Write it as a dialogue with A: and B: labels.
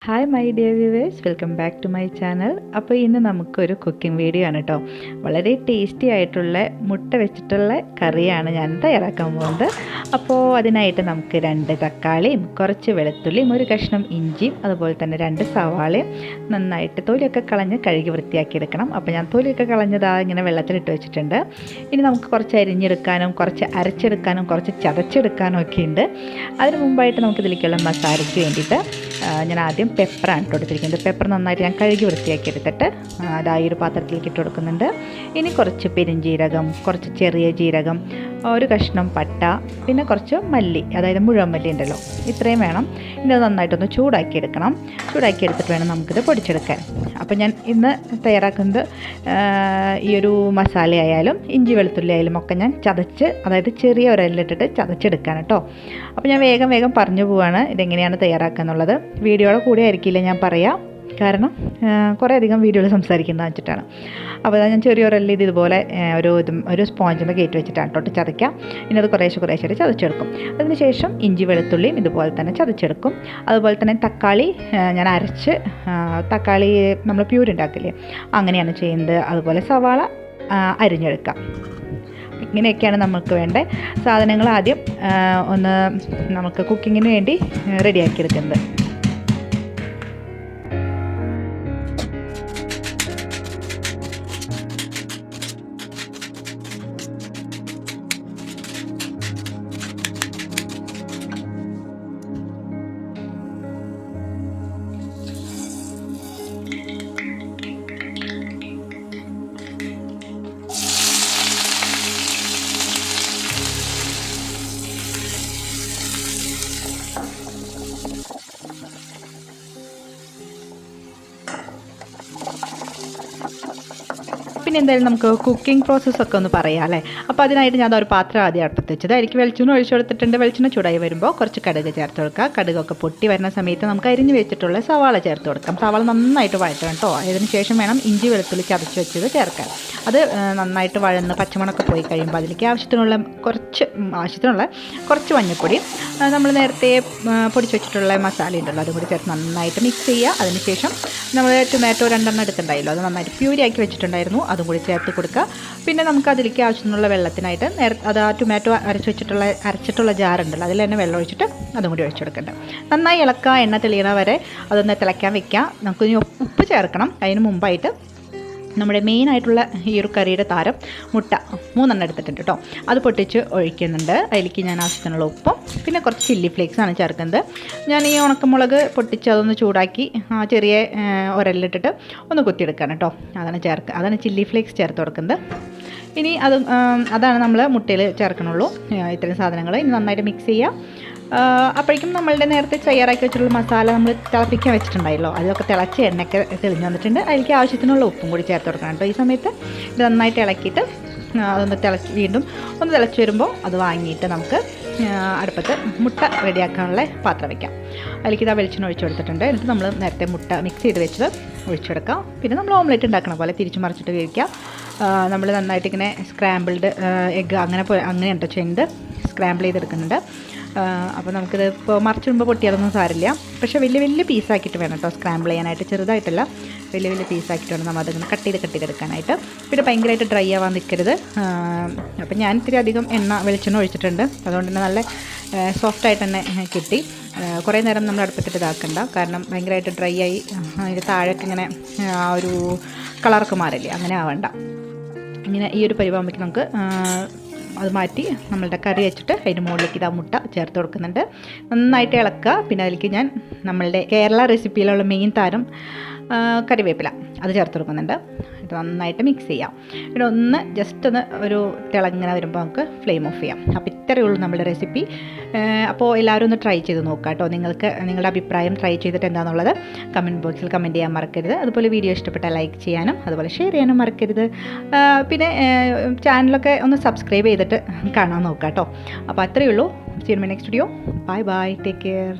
A: Hi my dear viewers, welcome back to my channel. അപ്പോൾ ഇന്ന് നമുക്കൊരു കുക്കിംഗ് വീഡിയോ ആണ് കേട്ടോ. വളരെ ടേസ്റ്റി ആയിട്ടുള്ള മുട്ട വെച്ചിട്ടുള്ള കറിയാണ് ഞാൻ തയ്യാറാക്കാൻ പോകുന്നത്. അപ്പോൾ അതിനായിട്ട് നമുക്ക് 2 തക്കാളിയും കുറച്ച് വെളുത്തുള്ളിയും ഒരു കഷ്ണം ഇഞ്ചിയും അതുപോലെ തന്നെ 2 സവാളയും നന്നായിട്ട് തൊലിയൊക്കെ കളഞ്ഞ് കഴുകി വൃത്തിയാക്കി എടുക്കണം. അപ്പോൾ ഞാൻ തൊലിയൊക്കെ കളഞ്ഞതാ ഇങ്ങനെ വെള്ളത്തിലിട്ട് വെച്ചിട്ടുണ്ട്. ഇനി നമുക്ക് കുറച്ച് അരിഞ്ഞെടുക്കാനും കുറച്ച് അരച്ചെടുക്കാനും കുറച്ച് ചതച്ചെടുക്കാനും ഒക്കെ ഉണ്ട്. അതിന് മുമ്പായിട്ട് നമുക്കിതിലേക്കുള്ള മസാലയ്ക്ക് വേണ്ടിയിട്ട് ഞാൻ ആദ്യം പെപ്പറാണ് ഇട്ട് കൊടുത്തിരിക്കുന്നത്. പെപ്പർ നന്നായിട്ട് ഞാൻ കഴുകി വൃത്തിയാക്കി എടുത്തിട്ട് അതായി ഒരു പാത്രത്തിലേക്ക് ഇട്ട് കൊടുക്കുന്നുണ്ട്. ഇനി കുറച്ച് പെരുംജീരകം, കുറച്ച് ചെറിയ ജീരകം, ഒരു കഷ്ണം പട്ട, പിന്നെ കുറച്ച് മല്ലി, അതായത് മുഴുവൻ മല്ലി ഉണ്ടല്ലോ, ഇത്രയും വേണം. ഇനി അത് നന്നായിട്ടൊന്ന് ചൂടാക്കി എടുക്കണം. ചൂടാക്കി എടുത്തിട്ട് വേണം നമുക്കിത് പൊടിച്ചെടുക്കാൻ. അപ്പോൾ ഞാൻ ഇന്ന് തയ്യാറാക്കുന്നത് ഈ ഒരു മസാലയായാലും ഇഞ്ചി വെളുത്തുള്ളി ആയാലും ഒക്കെ ഞാൻ ചതച്ച്, അതായത് ചെറിയ ഒരലിട്ടിട്ട് ചതച്ചെടുക്കാൻ കേട്ടോ. അപ്പോൾ ഞാൻ വേഗം പറഞ്ഞു പോവാണ് ഇതെങ്ങനെയാണ് തയ്യാറാക്കുക എന്നുള്ളത്. വീഡിയോയുടെ കൂടെ ആയിരിക്കില്ല ഞാൻ പറയാം, കാരണം കുറേ അധികം വീഡിയോയിൽ സംസാരിക്കുന്നത് വെച്ചിട്ടാണ്. അപ്പോൾ ഞാൻ ചെറിയൊരല്ലി ഇതുപോലെ ഒരു സ്പോഞ്ചിൽ കയറ്റി വെച്ചിട്ടാണ് തൊട്ട് ചതയ്ക്കാം. ഇനി അത് കുറേശ്ശെ ചതച്ചെടുക്കും. അതിനുശേഷം ഇഞ്ചി വെളുത്തുള്ളിയും ഇതുപോലെ തന്നെ ചതച്ചെടുക്കും. അതുപോലെ തന്നെ തക്കാളി ഞാൻ അരച്ച്, തക്കാളി നമ്മൾ പ്യൂരി ഉണ്ടാക്കില്ലേ, അങ്ങനെയാണ് ചെയ്യുന്നത്. അതുപോലെ സവാള അരിഞ്ഞെടുക്കാം. ഇങ്ങനെയൊക്കെയാണ് നമുക്ക് വേണ്ട സാധനങ്ങൾ ആദ്യം ഒന്ന് നമുക്ക് കുക്കിങ്ങിന് വേണ്ടി റെഡിയാക്കിയെടുക്കുന്നത്. പിന്നെ എന്തായാലും നമുക്ക് കുക്കിംഗ് പ്രോസസ്സൊക്കെ ഒന്ന് പറയാം അല്ലേ. അപ്പോൾ അതിനായിട്ട് ഞാൻ ഒരു പാത്രം ആദ്യം അടുപ്പത്ത് വെച്ചത്. അതിലേക്ക് വെളിച്ചെണ്ണ ഒഴിച്ചു കൊടുത്തിട്ടുണ്ട്. വെളിച്ചെണ്ണ ചൂടായി വരുമ്പോൾ കുറച്ച് കടുക് ചേർത്ത് കൊടുക്കുക. കടുകൊക്കെ പൊട്ടി വരുന്ന സമയത്ത് നമുക്ക് അരിഞ്ഞ് വെച്ചിട്ടുള്ള സവാള ചേർത്ത് കൊടുക്കാം. സവാള നന്നായിട്ട് വഴറ്റണം കേട്ടോ. അതിന് ശേഷം വേണം ഇഞ്ചി വെളുത്തുള്ളി ചതച്ച് വെച്ചത് ചേർക്കാൻ. അത് നന്നായിട്ട് വഴന്ന് പച്ചമണമൊക്കെ പോയി കഴിയുമ്പോൾ അതിലേക്ക് ആവശ്യത്തിനുള്ള കുറച്ച് മഞ്ഞൾപ്പൊടി, നമ്മൾ നേരത്തെ പൊടിച്ച് വെച്ചിട്ടുള്ള മസാല ഉണ്ടല്ലോ, അതും കൂടി ചേർത്ത് നന്നായിട്ട് മിക്സ് ചെയ്യുക. അതിനുശേഷം നമ്മൾ ടൊമാറ്റോ 2 എടുത്തിട്ടുണ്ടായല്ലോ, അത് നന്നായിട്ട് പ്യൂരിയാക്കി വെച്ചിട്ടുണ്ടായിരുന്നു, അതും കൂടി ചേർത്ത് കൊടുക്കുക. പിന്നെ നമുക്ക് അതിലേക്ക് ആവശ്യത്തിനുള്ള വെള്ളത്തിനായിട്ട് അത് ആ ടൊമാറ്റോ അരച്ചിട്ടുള്ള ജാറുണ്ടല്ലോ, അതിൽ തന്നെ വെള്ളം ഒഴിച്ചിട്ട് അതും കൂടി ഒഴിച്ചു കൊടുക്കേണ്ടത്. നന്നായി ഇളക്കുക. എണ്ണ തെളിയണ വരെ അതൊന്ന് തിളയ്ക്കാൻ വെക്കുക. നമുക്ക് ഇനി ഉപ്പ് ചേർക്കണം. അതിന് മുമ്പായിട്ട് നമ്മുടെ മെയിനായിട്ടുള്ള ഈ ഒരു കറിയുടെ താരം മുട്ട 3 എടുത്തിട്ടുണ്ട് കേട്ടോ. അത് പൊട്ടിച്ച് ഒഴിക്കുന്നുണ്ട്. അതിലേക്ക് ഞാൻ ആവശ്യത്തിനുള്ള ഉപ്പും പിന്നെ കുറച്ച് ചില്ലി ഫ്ലേക്സാണ് ചേർക്കുന്നത്. ഞാൻ ഈ ഉണക്കമുളക് പൊട്ടിച്ച് അതൊന്ന് ചൂടാക്കി ചെറിയ ഒരലിട്ടിട്ട് ഒന്ന് കുത്തിയെടുക്കുകയാണ് കേട്ടോ. അതാണ് ചില്ലി ഫ്ലേക്സ് ചേർത്ത് കൊടുക്കുന്നത്. ഇനി അതാണ് നമ്മൾ മുട്ടയിൽ ചേർക്കണുള്ളൂ. ഇത്രയും സാധനങ്ങൾ ഇനി നന്നായിട്ട് മിക്സ് ചെയ്യുക. അപ്പോഴേക്കും നമ്മളുടെ നേരത്തെ തയ്യാറാക്കി വെച്ചിട്ടുള്ള മസാല നമ്മൾ തിളപ്പിക്കാൻ വെച്ചിട്ടുണ്ടായല്ലോ, അതൊക്കെ തിളച്ച് എണ്ണയൊക്കെ തെളിഞ്ഞ് വന്നിട്ടുണ്ട്. അതിലേക്ക് ആവശ്യത്തിനുള്ള ഉപ്പും കൂടി ചേർത്ത് കൊടുക്കണം കേട്ടോ. ഈ സമയത്ത് ഇത് നന്നായിട്ട് ഇളക്കിയിട്ട് അതൊന്ന് വീണ്ടും ഒന്ന് തിളച്ച് വരുമ്പോൾ അത് വാങ്ങിയിട്ട് നമുക്ക് അടുപ്പത്ത് മുട്ട റെഡിയാക്കാനുള്ള പാത്രം വയ്ക്കാം. അതിലേക്ക് ഇതാ വെളിച്ചെണ്ണ ഒഴിച്ചു കൊടുത്തിട്ടുണ്ട്. എന്നിട്ട് നമ്മൾ നേരത്തെ മുട്ട മിക്സ് ചെയ്ത് വെച്ചത് ഒഴിച്ചെടുക്കാം. പിന്നെ നമ്മൾ ഓംലെറ്റ് ഉണ്ടാക്കണ പോലെ തിരിച്ച് മറിച്ചിട്ട് കഴിക്കാം. നമ്മൾ നന്നായിട്ട് ഇങ്ങനെ സ്ക്രാമ്പിൾഡ് എഗ്ഗ് അങ്ങനെയാണ് കേട്ടോ ചെയ്യുന്നത്. സ്ക്രാമ്പിൾ ചെയ്തെടുക്കുന്നുണ്ട്. അപ്പോൾ നമുക്കിത് ഇപ്പോൾ മറിച്ചിടുമ്പോൾ പൊട്ടിയാലൊന്നും സാരില്ല. പക്ഷേ വലിയ പീസാക്കിയിട്ട് വേണം കേട്ടോ സ്ക്രാമ്പിൾ ചെയ്യാനായിട്ട്. ചെറുതായിട്ടല്ല, വലിയ പീസാക്കിയിട്ട് വേണം നമ്മൾ അതിങ്ങനെ കട്ട് ചെയ്തെടുക്കാനായിട്ട്. പിന്നെ ഭയങ്കരമായിട്ട് ഡ്രൈ ആവാൻ നിൽക്കരുത്. അപ്പം ഞാൻ ഇത്തിരി അധികം വെളിച്ചെണ്ണ ഒഴിച്ചിട്ടുണ്ട്. അതുകൊണ്ട് തന്നെ നല്ല സോഫ്റ്റായിട്ട് തന്നെ കിട്ടി. കുറേ നേരം നമ്മൾ അടുപ്പത്തിട്ട് ഇതാക്കണ്ട, കാരണം ഭയങ്കരമായിട്ട് ഡ്രൈ ആയി അതിൻ്റെ താഴേക്ക് ഇങ്ങനെ ആ ഒരു കളറൊക്കെ മാറില്ലേ, അങ്ങനെ ആവണ്ട. ഇങ്ങനെ ഈ ഒരു പരിവാകുമ്പോഴേക്കും നമുക്ക് അത് മാറ്റി നമ്മളുടെ കറി വെച്ചിട്ട് അതിൻ്റെ മുകളിലേക്ക് ഇതാ മുട്ട ചേർത്ത് കൊടുക്കുന്നുണ്ട്. നന്നായിട്ട് ഇളക്കുക. പിന്നെ അതിലേക്ക് ഞാൻ നമ്മളുടെ കേരള റെസിപ്പിയിലുള്ള മെയിൻ താരം കറിവേപ്പില അത് ചേർത്ത് കൊടുക്കുന്നുണ്ട്. ഇത് നന്നായിട്ട് മിക്സ് ചെയ്യാം. പിന്നെ ജസ്റ്റ് ഒന്ന് ഒരു തിളങ്ങനെ വരുമ്പോൾ നമുക്ക് ഫ്ലെയിം ഓഫ് ചെയ്യാം. അപ്പോൾ ഇത്രയേ ഉള്ളൂ നമ്മുടെ റെസിപ്പി. അപ്പോൾ എല്ലാവരും ഒന്ന് ട്രൈ ചെയ്ത് നോക്കാം കേട്ടോ. നിങ്ങൾക്ക് നിങ്ങളുടെ അഭിപ്രായം ട്രൈ ചെയ്തിട്ട് എന്താണെന്നുള്ളത് കമൻറ്റ് ബോക്സിൽ കമൻറ്റ് ചെയ്യാൻ മറക്കരുത്. അതുപോലെ വീഡിയോ ഇഷ്ടപ്പെട്ടാൽ ലൈക്ക് ചെയ്യാനും അതുപോലെ ഷെയർ ചെയ്യാനും മറക്കരുത്. പിന്നെ ചാനലൊക്കെ ഒന്ന് സബ്സ്ക്രൈബ് ചെയ്തിട്ട് കാണാൻ നോക്കാം കേട്ടോ. അപ്പോൾ അത്രയേ ഉള്ളൂ. See you in my next video. Bye. Take care.